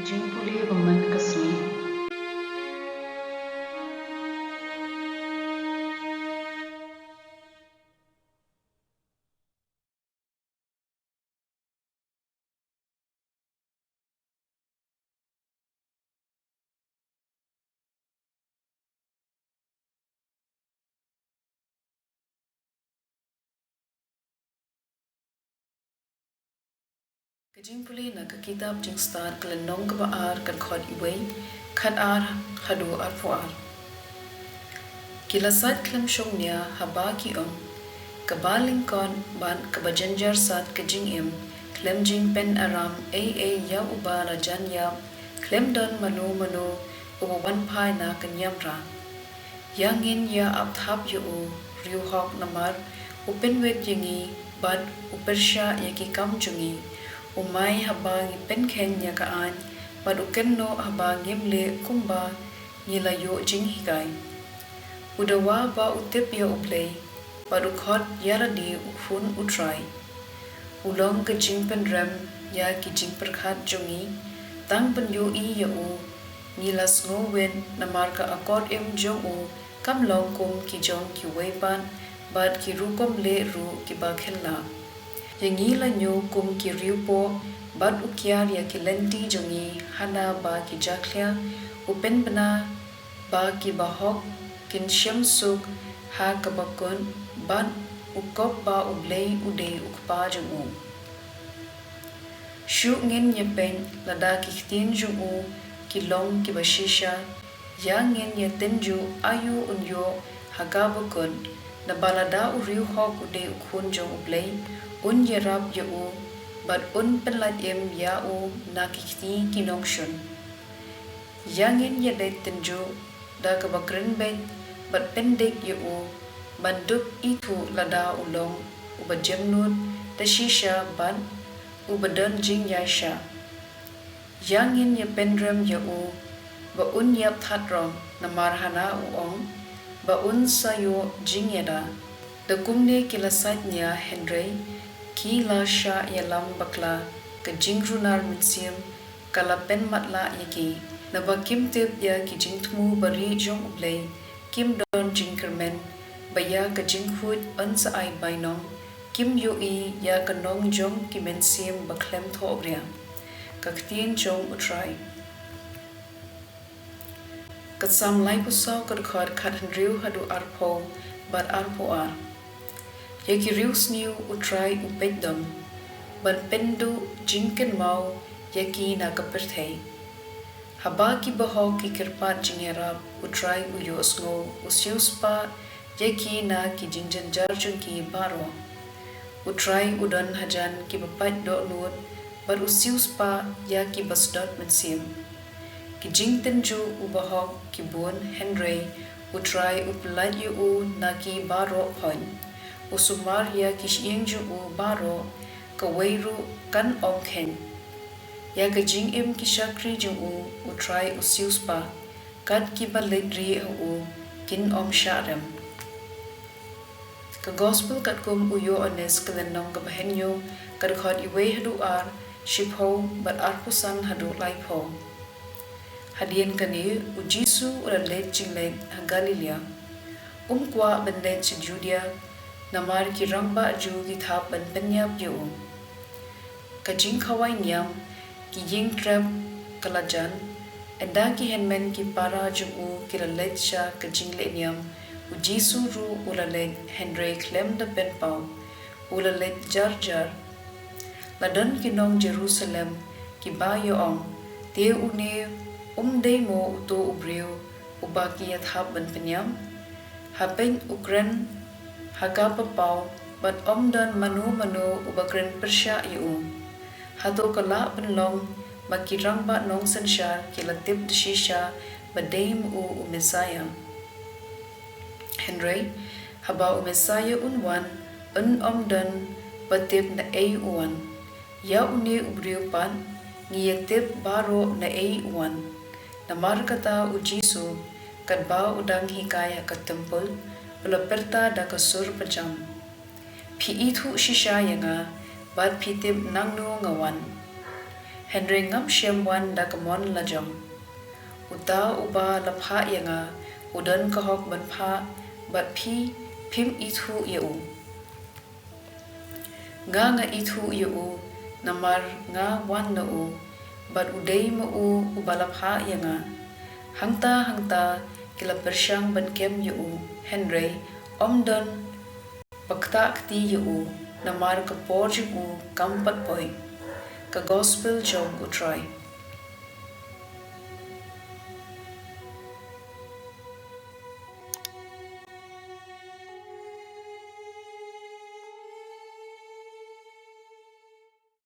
jingpule beman kasmi. Jingpule na ka kitab jing start kelenong ke baar kan khot iway khat ar khadu ar puar. Kilasat klem shong nia haba ki kabaling kon ban kabajanjar sat ke jing klem jing pen aram ya uba rajan ya klem don manu uban pai na kenyam ra. Yangin ya abthap yu riu hok namar upen wet jingi bad upersha yaki kam jungi umay habang pen kenya kaan paduken no habang le kumba nilayo jing higay. Udawa ba utip ya Blei padukhot yaradi ufun utray. Ulong ke jing pen rem ya ki jing perkhat jungi tang pen yu I ya nilas ngowen namar ka akod jong kam long kum ki jong ki weiban bad ki rukom le ru ki bakhella. Yangi la nyo kum ki riu po bad ukiar ya ki lenti jongi hana ba ki jaklia upen bena ba ki bahok kin syam suk ha kabakun bad ukop ba Blei uday ukpa jongu. Shu ngin nyepen lada ki ktien jongu ki long ki bashisha ya ngin ye tenju ayu unyo hagabakun na balada uriu hok uday ukhun jong Blei un yerab ya bad un penlat ya na kikti kinongshun. Yangin ya day tenju da kabakren ben bad pendek ya banduk itu lada ulong ubajemnut tashisha ban ubadan jing yaisha. Yangin ya pendrem ya ba un yap thatrom na marhana ba un sayo jing yada da kumne kilasatnya Henry ki la sha yalam bakla ke jingrunar museum kala pen matla yaki na ba kim tip ya ki jingtmu bari jong Blei kim don jingkermen baya ke jinghut ansa ai bainong kim ui ya kanong jong ki mensiam baklem thobria ka ktien jong utrai katsam lai pusaw kadkhot khat riu hadu arpo bad arpo ar yaki rius niu utrai upedam ban pendu jinken mau yaki na kaperthei haba ki baho ki kirpat jingerap utrai uyosngo usiuspa yaki na ki jingjan jarjun ki baro utrai udan hajan ki bapat do nut bar usiuspa yaki basdot mensim ki jingtenju ubahok ki bun Henry utrai uplat yu na ki baro pon usumar ya kishing ju baro kawairu kan omkhen ya gajing kishakri ju utrai usiuspa kat ki baledri kin sharem ka gospel kat kum uyo ones kalenong ka bahenyo kad khot iwe hadu ar shipho bat arpusan hadu laipo hadien kani ujisu uralet jinglet hangalilia kwa bendet si Judea namar ki ramba ju ki thap ban penyap yu ka jing khawai niam ki ying trap kalajan enda ki henmen ki para ju ki lalet sha ka jing le niam ujisu ru ulalet Henry klem da pen pau ulalet jar ladan ki nong Jerusalem ki ba yo te une de mo uto ubriu ubaki at hab ban penyam hapen ukren hagapa pau bat dan manu ubakren persya yu hato kala penlong makirang ba nong sensyar kilatip deshisha badaim umesaya Henry haba umesaya unwan dan batip na uwan ya une ubriu pan ngiyatip baro na uwan namar kata ujisu kadba udang hikaya ka temple ulaperta da kasur pajam pi ithu shisha yanga bad pitip nangno ngawan Henry ngam siam wan da kamon lajong. Uta uba lapha yanga udan kahok ban pha bat phi phim ithu yeu. Nga ithu yeu namar nga wan na u bat udai ma u ubalapha yanga. Hangta kila persyang ban kem yeu Henry omdon pakta kti yeu namar kapor u kampat poi ka gospel jong utrai.